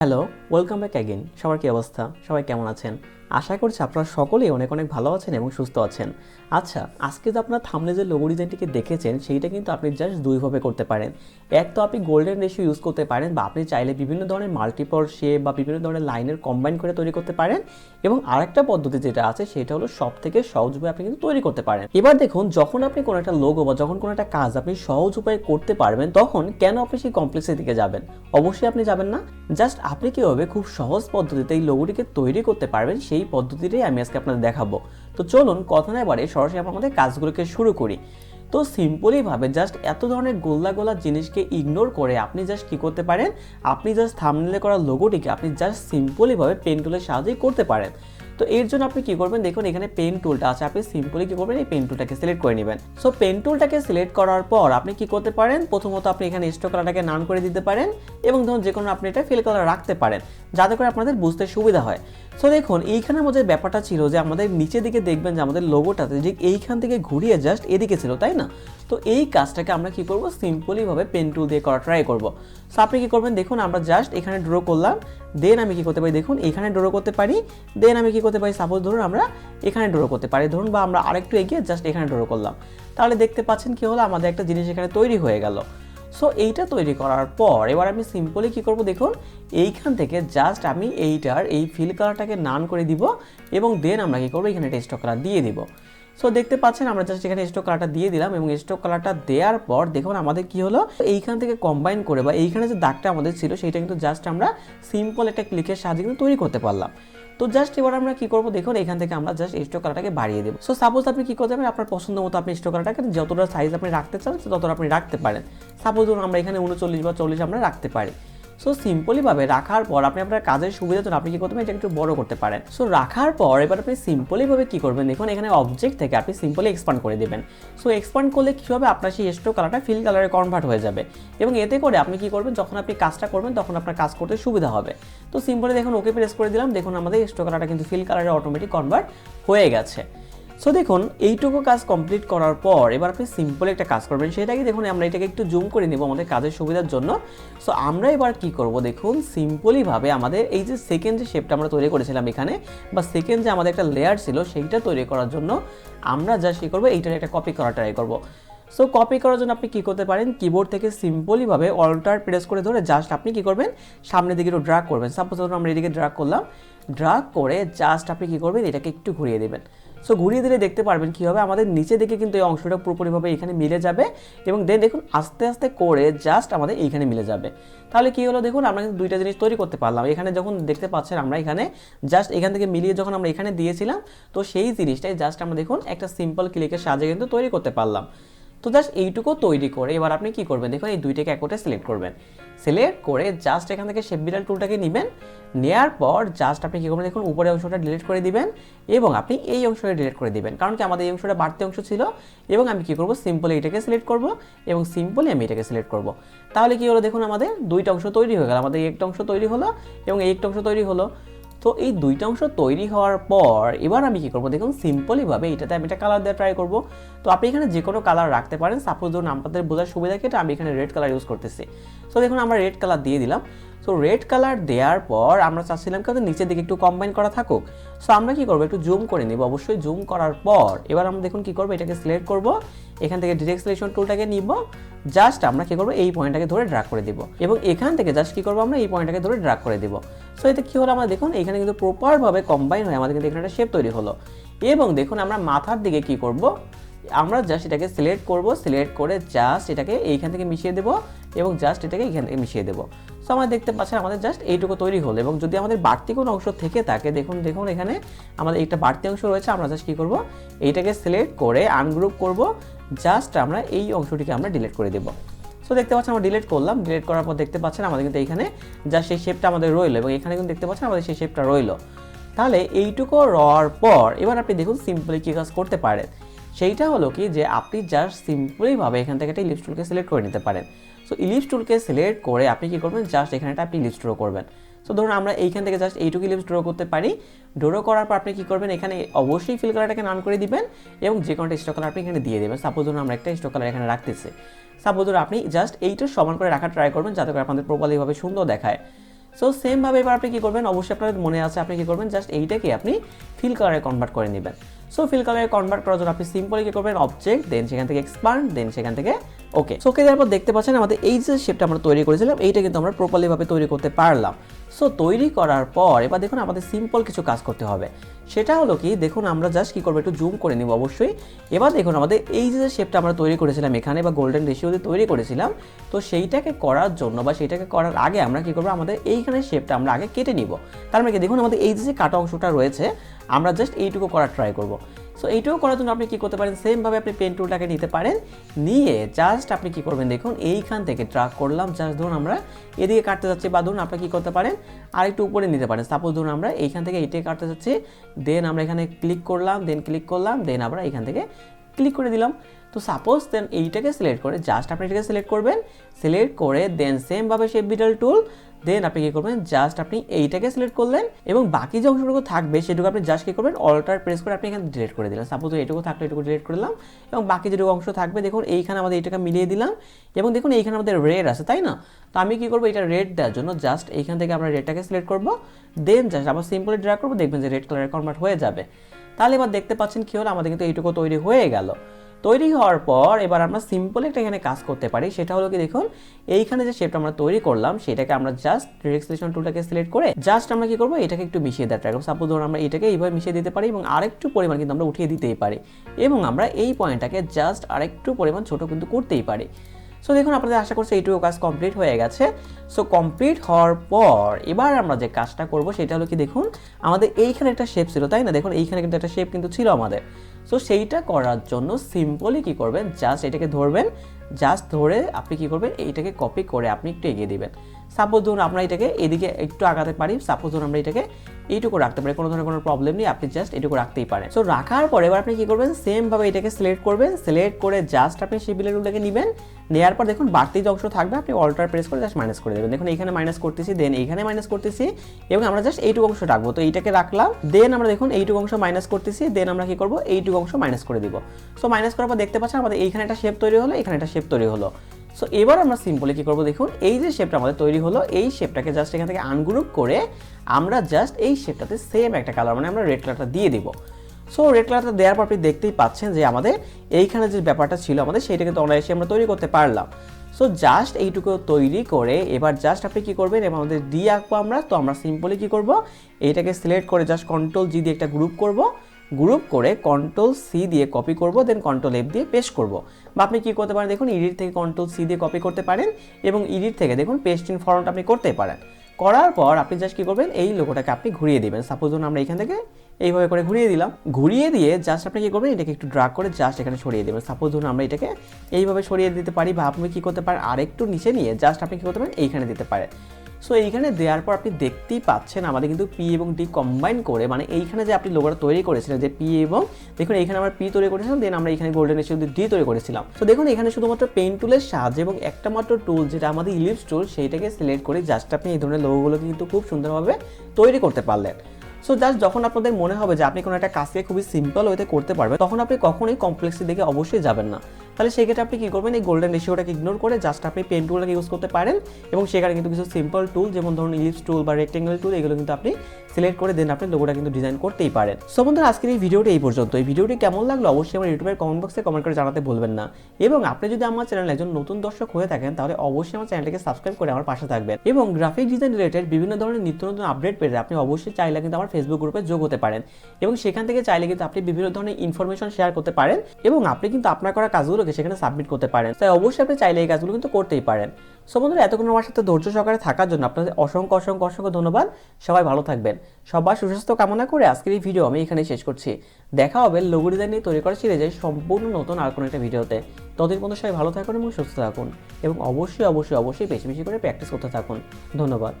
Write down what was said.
Hello, welcome back again. সবার কি অবস্থা? সবাই কেমন আছেন? আশা করছি আপনারা সকলেই অনেক অনেক ভালো আছেন এবং সুস্থ আছেন। আচ্ছা, আজকে যে আপনার থাম্বনেলে যে লোগো ডিজাইনটিকে দেখেছেন সেইটা কিন্তু আপনি জাস্ট দুইভাবে করতে পারেন। এক তো আপনি গোল্ডেন রেশিও ইউজ করতে পারেন, বা আপনি চাইলে বিভিন্ন ধরনের মাল্টিপল শেপ বা বিভিন্ন ধরনের লাইনের কম্বাইন করে তৈরি করতে পারেন। এবং আরেকটা পদ্ধতি যেটা আছে সেটা হলো সব থেকে সহজ উপায়ে আপনি কিন্তু তৈরি করতে পারেন। এবার দেখুন, যখন আপনি কোনো একটা লোগো বা যখন কোনো একটা কাজ আপনি সহজ উপায়ে করতে পারবেন, তখন কেন আপনি সেই কমপ্লেক্সের দিকে যাবেন? অবশ্যই আপনি যাবেন না। জাস্ট আপনি কীভাবে খুব সহজ পদ্ধতিতে এই লোগোটিকে তৈরি করতে পারবেন সেই পদ্ধতিটাই আমি আজকে আপনাদের দেখাবো। তো চলুন কথা না বাড়িয়ে সরাসরি আমরা আমাদের কাজগুলোকে শুরু করি। তো সিম্পলিভাবে জাস্ট এত ধরনের গোল্লা গোল্লা জিনিসকে ইগনোর করে আপনি জাস্ট কী করতে পারেন, আপনি জাস্ট থাম্বনেলে করা লোগোটিকে আপনি জাস্ট সিম্পলিভাবে পেন টুলের সাহায্যেই করতে পারেন। তো এর জন্য আপনি কি করবেন, দেখুন এখানে পেন টুলটা আছে, আপনি সিম্পলি কি করবেন, এই পেন টুলটাকে সিলেক্ট করে নেবেন। সো পেন টুলটাকে সিলেক্ট করার পর আপনি কি করতে পারেন, প্রথমত আপনি এখানে স্ট্রোক কালারটাকে নান করে দিতে পারেন এবং ধরুন যে কোনো আপনি এটা ফিল কালার রাখতে পারেন, যাতে করে আপনাদের বুঝতে সুবিধা হয়। সো দেখুন এইখানের মধ্যে ব্যাপারটা ছিল যে আমাদের নিচের দিকে দেখবেন যে আমাদের লোগোটাতে যে এইখান থেকে ঘুরিয়ে জাস্ট এদিকে ছিল, তাই না? তো এই কাজটাকে আমরা কি করব, সিম্পলিভাবে পেন টুল দিয়ে করা ট্রাই করব। সো আপনি কি করবেন, দেখুন আমরা জাস্ট এখানে ড্র করলাম, দেন আমি কি করতে পারি, দেখুন এখানে ড্র করতে পারি, দেন আমি কি করতে পারি, সাপোজ ধরুন আমরা এখানে ড্র করতে পারি, ধরুন বা আমরা আরেকটু এগিয়ে জাস্ট এখানে ড্র করলাম। তাহলে দেখতে পাচ্ছেন কি হলো, আমাদের একটা জিনিস এখানে তৈরি হয়ে গেল। সো এইটা তৈরি করার পর এবার আমি সিম্পলি কি করব, দেখুন এইখান থেকে জাস্ট আমি এইটার এই ফিল কালারটাকে নান করে দিব এবং দেন আমরা কি করব, এখানে একটা স্ট্রোক কালার দিয়ে দিব। সো দেখতে পাচ্ছেন আমরা জাস্ট এখানে স্ট্রোক কালারটা দিয়ে দিলাম এবং স্ট্রোক কালারটা দেওয়ার পর দেখুন আমাদের কি হলো, এইখান থেকে কম্বাইন করে বা এইখানে যে দাগটা আমাদের ছিল সেটা কিন্তু জাস্ট আমরা সিম্পল একটা ক্লিকের সাহায্যে কিন্তু তৈরি করতে পারলাম। তো জাস্ট এবার আমরা কি করব, দেখুন এখান থেকে আমরা জাস্ট স্ট্রোক কালারটাকে বাড়িয়ে দেব। সো সাপোজ আপনি কি করতে পারেন, আপনার পছন্দ মতো আপনি স্ট্রোক কালারটাকে যতটা সাইজ আপনি রাখতে চান ততটা আপনি রাখতে পারেন। সাপোজ ধরুন আমরা এখানে 39 বা 40 আমরা রাখতে পারি। সো সিম্পলিভাবে রাখার পর আপনি আপনার কাজের সুবিধার জন্য আপনি কি করতে পারেন, এটা একটু বড় করতে পারেন। সো রাখার পর এবার আপনি সিম্পলিভাবে কি করবেন, দেখুন এখানে অবজেক্ট থেকে আপনি সিম্পলি এক্সপান্ড করে দেবেন। সো এক্সপান্ড করলে কী হবে, আপনার সেই স্ট্রোক কালারটা ফিল কালারে কনভার্ট হয়ে যাবে এবং এতে করে আপনি কি করবেন, যখন আপনি কাজটা করবেন তখন আপনার কাজ করতে সুবিধা হবে। তো সিম্পলি দেখুন ওকে প্রেস করে দিলাম, দেখুন আমাদের স্ট্রোক কালারটা কিন্তু ফিল কালারে অটোমেটিক কনভার্ট হয়ে গেছে। সো দেখুন এইটুকু কাজ কমপ্লিট করার পর এবার আপনি সিম্পল একটা কাজ করবেন, সেটাকে দেখুন আমরা এটাকে একটু জুম করে নেব আমাদের কাজের সুবিধার জন্য। সো আমরা এবার কি করব, দেখুন সিম্পলিভাবে আমাদের এই যে সেকেন্ড যে শেপটা আমরা তৈরি করেছিলাম এখানে, বা সেকেন্ড যে আমাদের একটা লেয়ার ছিল সেইটা তৈরি করার জন্য আমরা জাস্ট কী করবো, এইটার একটা কপি করা ট্রাই করবো। সো কপি করার জন্য আপনি কী করতে পারেন, কিবোর্ড থেকে সিম্পলিভাবে অল্টার প্রেস করে ধরে জাস্ট আপনি কী করবেন, সামনের দিকে একটু ড্র্যাগ করবেন। সাপোজ ধরুন আমরা এদিকে ড্র্যাগ করলাম, ড্র্যাগ করে জাস্ট আপনি কী করবেন, এটাকে একটু ঘুরিয়ে দেবেন। সো ঘুরিয়ে দিলে দেখতে পারবেন কী হবে, আমাদের নিচে দিকে কিন্তু এই অংশটা পুরোপুরিভাবে এখানে মিলে যাবে এবং দেন দেখুন আস্তে আস্তে করে জাস্ট আমাদের এইখানে মিলে যাবে। তাহলে কী হলো, দেখুন আমরা কিন্তু দুইটা জিনিস তৈরি করতে পারলাম। এখানে যখন দেখতে পাচ্ছেন আমরা এখানে জাস্ট এখান থেকে মিলিয়ে যখন আমরা এখানে দিয়েছিলাম, তো সেই জিনিসটাই জাস্ট আমরা দেখুন একটা সিম্পল ক্লিকের সাহায্যে কিন্তু তৈরি করতে পারলাম। তো জাস্ট এইটুকু তৈরি করে এবার আপনি কি করবেন, দেখুন এই দুইটাকে একসাথে সিলেক্ট করবেন। সিলেক্ট করে জাস্ট এখান থেকে শেপ বিড়াল টুলটাকে নেবেন, নেওয়ার পর জাস্ট আপনি কী করবেন, দেখুন উপরের অংশটা ডিলিট করে দিবেন এবং আপনি এই অংশটা ডিলিট করে দিবেন, কারণ কি আমাদের এই অংশটা বাড়তি অংশ ছিল। এবং আমি কী করবো, সিম্পলি এটাকে সিলেক্ট করব এবং সিম্পলি আমি এটাকে সিলেক্ট করব। তাহলে কি হলো, দেখুন আমাদের দুইটা অংশ তৈরি হয়ে গেল, আমাদের একটা অংশ তৈরি হলো এবং এই একটা অংশ তৈরি হলো। তো এই দুইটা অংশ তৈরি হওয়ার পর এবার আমি কী করবো, দেখুন সিম্পলিভাবে এটাতে আমি একটা কালার দিয়ে ট্রাই করব। তো আপনি এখানে যে কোনো কালার রাখতে পারেন, সাপোজ ধরুন আমাদের বোঝার সুবিধা ক্ষেত্রে আমি এখানে রেড কালার ইউজ করতেছি। সো দেখুন আমরা রেড কালার দিয়ে দিলাম। সো রেড কালার দেওয়ার পর আমরা চাচ্ছিলাম কি নিচের দিকে একটু কম্বাইন করা থাকুক। সো আমরা কী করবো, একটু জুম করে নিব। অবশ্যই জুম করার পর এবার আমরা দেখুন কী করবো, এটাকে সিলেক্ট করব, এখান থেকে ডিরেক্ট সিলেকশন টুলটাকে নিব, জাস্ট আমরা কী করবো, এই পয়েন্টটাকে ধরে ড্র্যাগ করে দিব এবং এখান থেকে জাস্ট কী করবো, আমরা এই পয়েন্টটাকে ধরে ড্র্যাগ করে দিব। সো এতে কী হলো, আমরা দেখুন এখানে কিন্তু প্রপারভাবে কম্বাইন হয়ে আমাদের কিন্তু এখানে একটা শেপ তৈরি হলো। এবং দেখুন আমরা মাথার দিকে কী করব, আমরা জাস্ট এটাকে সিলেক্ট করব, সিলেক্ট করে জাস্ট এটাকে এইখান থেকে মিশিয়ে দেবো এবং জাস্ট এটাকে এইখান থেকে মিশিয়ে দেবো। সো আমরা দেখতে পাচ্ছেন আমাদের জাস্ট এইটুকু তৈরি হলো। এবং যদি আমাদের বাড়তি কোনো অংশ থেকে থাকে, দেখুন দেখুন এখানে আমাদের একটা বাড়তি অংশ রয়েছে, আমরা জাস্ট কী করবো, এইটাকে সিলেক্ট করে আনগ্রুপ করব, জাস্ট আমরা এই অংশটিকে আমরা ডিলিট করে দেবো। সো দেখতে পাচ্ছেন আমরা ডিলিট করলাম, ডিলিট করার পর দেখতে পাচ্ছেন আমাদের কিন্তু এইখানে জাস্ট সেই শেপটা আমাদের রইলো এবং এখানে কিন্তু দেখতে পাচ্ছেন আমাদের সেই শেপটা রইলো। তাহলে এইটুকু রওয়ার পর এবার আপনি দেখুন সিম্পলি কী কাজ করতে পারেন, সেইটা হলো কি যে আপনি জাস্ট সিম্পলিভাবে এখান থেকে একটা ইলিপস টুলকে সিলেক্ট করে নিতে পারেন। সো ইলিপস টুলকে সিলেক্ট করে আপনি কী করবেন, জাস্ট এখানে একটা আপনি ইলিপস ড্র করবেন। সো ধরুন আমরা এইখান থেকে জাস্ট এইটুকু ইলিপস ড্র করতে পারি। ড্র করার পর আপনি কী করবেন, এখানে অবশ্যই ফিল কালারটাকে নান করে দিবেন এবং যে কোনো একটা স্ট্রোক কালার আপনি এখানে দিয়ে দেবেন। সাপোজ ধরুন আমরা একটা স্ট্রোক কালার এখানে রাখতেছি, সাপোজ ধরুন আপনি জাস্ট এইটা সমান করে রাখার ট্রাই করবেন যাতে করে আপনাদের প্রপারলিভাবে সুন্দর দেখায়। সো সেম ভাবে এবার আপনি কি করবেন, অবশ্যই আপনাদের মনে আছে আপনি কি করবেন, জাস্ট এইটাকে আপনি ফিল কালারে কনভার্ট করে নেবেন। সো ফিল কালারে কনভার্ট করার জন্য আপনি সিম্পলি কি করবেন, অবজেক্ট, দেন সেখান থেকে এক্সপান্ড, দেন সেখান থেকে ওকে। সো ওকে দেওয়ার পর দেখতে পাচ্ছেন আমাদের এই যে শেপটা আমরা তৈরি করেছিলাম এইটা কিন্তু আমরা প্রপারলি ভাবে তৈরি করতে পারলাম। সো তৈরি করার পর এবার দেখুন আমাদের সিম্পল কিছু কাজ করতে হবে। সেটা হলো কি, দেখুন আমরা জাস্ট কি করবো, একটু জুম করে নিব অবশ্যই। এবার দেখুন আমাদের এই যে শেপটা আমরা তৈরি করেছিলাম এখানে বা গোল্ডেন রেশিও দিয়ে তৈরি করেছিলাম, তো সেইটাকে করার জন্য বা সেইটাকে করার আগে আমরা কি করবো, আমাদের এইখানে শেপটা আমরা আগে কেটে নিব। তার মানে কি, দেখুন আমাদের এই যে কাটা অংশটা রয়েছে আমরা জাস্ট এইটুকু করার ট্রাই করব। সো এইটুকু করার জন্য আপনি কি করতে পারেন, সেমভাবে আপনি পেন টুলটাকে নিতে পারেন, নিয়ে জাস্ট আপনি কি করবেন, দেখুন এইখান থেকে ড্রাগ করলাম, জাস্ট ধরুন আমরা এদিকে কাটতে যাচ্ছি, বা ধরুন আপনি কি করতে পারেন আরেকটু উপরে নিতে পারেন। সাপোজ ধরুন আমরা এইখান থেকে এইটাকে কাটতে যাচ্ছি, দেন আমরা এখানে ক্লিক করলাম, দেন আমরা এইখান থেকে ক্লিক করে দিলাম। তো সাপোজ দেন এইটাকে সিলেক্ট করে জাস্ট আপনি এটাকে সিলেক্ট করবেন, সিলেক্ট করে দেন সেমভাবে শেপ বিডল টুল, দেন আপনি কি করবেন, জাস্ট আপনি এইটাকে সিলেক্ট করলেন এবং বাকি যে অংশটুকু থাকবে সেটুকু আপনি জাস্ট কি করবেন, অল্টার প্রেস করে আপনি এখানে ডিলিট করে দিলেন। সাপোজ এইটুকু থাকলে এটুকু ডিলিট করলাম এবং বাকি যেটুকু অংশ থাকবে দেখুন এইখানে আমাদের এইটাকে মিলিয়ে দিলাম এবং দেখুন এইখানে আমাদের রেড আছে, তাই না? তো আমি কি করবো, এটা রেড দেওয়ার জন্য জাস্ট এইখান থেকে আমরা রেডটাকে সিলেক্ট করবো, দেন জাস্ট আবার সিম্পলি ড্র্যাগ করবো, দেখবেন যে রেড কালারে কনভার্ট হয়ে যাবে। তাহলে এবার দেখতে পাচ্ছেন কি হলো, আমাদের কিন্তু এইটুকু তৈরি হয়ে গেল। তৈরি হওয়ার পর এবার আমরা সিম্পল একটা এখানে কাজ করতে পারি, সেটা হলো কি, দেখুন এইখানে যে শেপটা আমরা তৈরি করলাম সেটাকে আমরা জাস্ট ডিরেক্ট সিলেকশন টুলটাকে সিলেক্ট করে জাস্ট আমরা কি করবো, এটাকে একটু মিশিয়ে দেওয়ার ট্রাই করব। সাপোজ ধরুন আমরা এটাকে এইভাবে মিশিয়ে দিতে পারি এবং আরেকটু পরিমাণ কিন্তু আমরা উঠিয়ে দিতেই পারি এবং আমরা এই পয়েন্টটাকে জাস্ট আরেকটু পরিমাণ ছোট কিন্তু করতেই পারি। সো দেখুন আপনাদের আশা করছি এইটুকু কাজ কমপ্লিট হয়ে গেছে। সো কমপ্লিট হওয়ার পর এবার আমরা যে কাজটা করব সেটা হলো কি, দেখুন আমাদের এইখানে একটা শেপ ছিল, তাই না? দেখুন এইখানে কিন্তু একটা শেপ কিন্তু ছিল আমাদের। সো সেইটা করার জন্য সিম্পলি কি করবেন, জাস্ট এটাকে ধরবেন, জাস্ট ধরে আপনি কি করবেন, এইটাকে কপি করে আপনি একটু এগিয়ে দিবেন। সাপোজ ধরুন আমরা এটাকে এদিকে একটু আগাতে পারি, সাপোজ ধরুন আমরা এটাকে এইটুকু রাখতে পারি, কোনো ধরনের কোনো প্রবলেম নেই, আপনি জাস্ট এইটুকু রাখতেই পারেন। সো রাখার পরে এবার আপনি কি করবেন, সেম ভাবে এটাকে সিলেক্ট করবেন, সিলেক্ট করে জাস্ট আপনি শিপিলের রুলটাকে নেবেন, নেওয়ার পর দেখুন বাড়তি যে অংশ থাকবে আপনি অল্টার প্রেস করে জাস্ট মাইনাস করে দেবেন। দেখুন এখানে মাইনাস করতেছি, দেন এইখানে মাইনাস করতেছি এবং আমরা জাস্ট এইটুকু অংশ রাখবো। তো এইটাকে রাখলাম, দেন আমরা দেখুন এইটুকু অংশ মাইনাস করতেছি, দেন আমরা কি করবো, এইটুকু অংশ মাইনাস করে দিব। সো মাইনাস করার পর দেখতে পাচ্ছেন আমাদের এইখানে একটা শেপ তৈরি হলো, এখানে একটা শেপ তৈরি হলো। সো এবার আমরা সিম্পলি কি করবো, দেখুন এই যে শেপটা আমাদের তৈরি হলো এই শেপটাকে জাস্ট এখান থেকে আনগ্রুপ করে আমরা জাস্ট এই শেপটাতে সেম একটা কালার মানে আমরা রেড কালারটা দিয়ে দিব। সো রেড কালারটা দেওয়ার পর আপনি দেখতেই পাচ্ছেন যে আমাদের এইখানে যে ব্যাপারটা ছিল আমাদের সেইটা কিন্তু আমরা এসে আমরা তৈরি করতে পারলাম। সো জাস্ট এইটুকু তৈরি করে এবার জাস্ট আপনি কি করবেন, এবং আমাদের ডি আঁকবো আমরা। তো আমরা সিম্পলি কি করব, এইটাকে সিলেক্ট করে জাস্ট কন্ট্রোল জি দিয়ে একটা গ্রুপ করব, গ্রুপ করে কন্ট্রোল সি দিয়ে কপি করব, দেন কন্ট্রোল এফ দিয়ে পেস্ট করব। বা আপনি কি করতে পারেন, দেখুন এডিট থেকে কন্ট্রোল সি দিয়ে কপি করতে পারেন এবং এডিট থেকে দেখুন পেস্ট ইন ফরম্যাট আপনি করতে পারেন। করার পর আপনি জাস্ট কি করবেন, এই লোগোটাকে আপনি ঘুরিয়ে দিবেন। সাপোজ ধরুন আমরা এখান থেকে এইভাবে করে ঘুরিয়ে দিলাম, ঘুরিয়ে দিয়ে জাস্ট আপনি কি করবেন, এটাকে একটু ড্রাগ করে জাস্ট এখানে সরিয়ে দেবেন। সাপোজ ধরুন আমরা এটাকে এইভাবে সরিয়ে দিতে পারি, বা আপনি কি করতে পারেন আরেকটু নিচে নিয়ে জাস্ট আপনি কি করতে পারেন এইখানে দিতে পারেন। সো এইখানে দেওয়ার পর আপনি দেখতেই পাচ্ছেন আমাদের কিন্তু পি এবং ডি কম্বাইন করে, মানে এইখানে যে আপনি লোগোটা তৈরি করেছিলেন যে পি এবং দেখুন এইখানে আমরা পি তৈরি করেছিলাম, দেন আমরা এখানে গোল্ডেন রেশিও দিয়ে ডি তৈরি করেছিলাম। তো দেখুন এখানে শুধুমাত্র পেন টুলের সাহায্যে এবং একটা মাত্র টুল যেটা আমাদের ইলিপস টুল সেইটাকে সিলেক্ট করে জাস্ট আপনি এই ধরনের লোগোগুলোকে কিন্তু খুব সুন্দরভাবে তৈরি করতে পারলেন। সো জাস্ট যখন আপনাদের মনে হবে যে আপনি কোনো একটা কাজকে খুবই সিম্পল ওয়েতে করতে পারবেন, তখন আপনি কখনোই কমপ্লেক্সিটি দেখে অবশ্যই যাবেন না। তাহলে সেক্ষেত্রে আপনি কী করবেন, এই গোল্ডেন রেশিওটাকে ইগনোর করে জাস্ট আপনি পেন টুলটাকে ইউজ করতে পারেন এবং সেখানে কিন্তু কিছু সিম্পল টুল যেমন ধরুন ইলিপস টুল বা রেক্টেঙ্গেল টুল এগুলো কিন্তু আপনি সিলেক্ট করে দেন আপনি লোগোটা কিন্তু ডিজাইন করতেই পারেন। সো বন্ধুরা আজকের এই ভিডিওটি এই পর্যন্ত। এই ভিডিওটি কেমন লাগলো অবশ্যই আমার ইউটিউবের কমেন্ট বক্সে কমেন্ট করে জানাতে ভুলবেন না, এবং আপনি যদি আমার চ্যানেলে একজন নতুন দর্শক হয়ে থাকেন তাহলে অবশ্যই আমার চ্যানেলটিকে সাবস্ক্রাইব করে আমার পাশে থাকবেন, এবং গ্রাফিক ডিজাইন রিলেটেড বিভিন্ন ধরনের নিত্য নতুন আপডেট পেতে আপনি অবশ্যই চাইলে কিন্তু আমার ফেসবুক গ্রুপে যোগ হতে পারেন, এবং সেখান থেকে চাইলে কিন্তু আপনি বিভিন্ন ধরনের ইনফরমেশন শেয়ার করতে পারেন এবং আপনি কিন্তু আপনার করা কাজগুলোকে সেখানে সাবমিট করতে পারেন। তাই অবশ্যই আপনি চাইলে এই কাজগুলো কিন্তু করতেই পারেন। সো বন্ধুরা এতক্ষণ আমার সাথে ধৈর্য সহকারে থাকার জন্য আপনাদের অসংখ্য অসংখ্য অসংখ্য ধন্যবাদ। সবাই ভালো থাকবেন, সবার সুস্বাস্থ্য কামনা করে আজকের এই ভিডিও আমি এখানেই শেষ করছি। দেখা হবে লোগো ডিজাইন নিয়ে তৈরি করা সিরিজের সম্পূর্ণ নতুন আর কোনো একটা ভিডিওতে। ততদিন পর্যন্ত সবাই ভালো থাকুন এবং সুস্থ থাকুন, এবং অবশ্যই অবশ্যই অবশ্যই বেশি বেশি করে প্র্যাকটিস করতে থাকুন। ধন্যবাদ।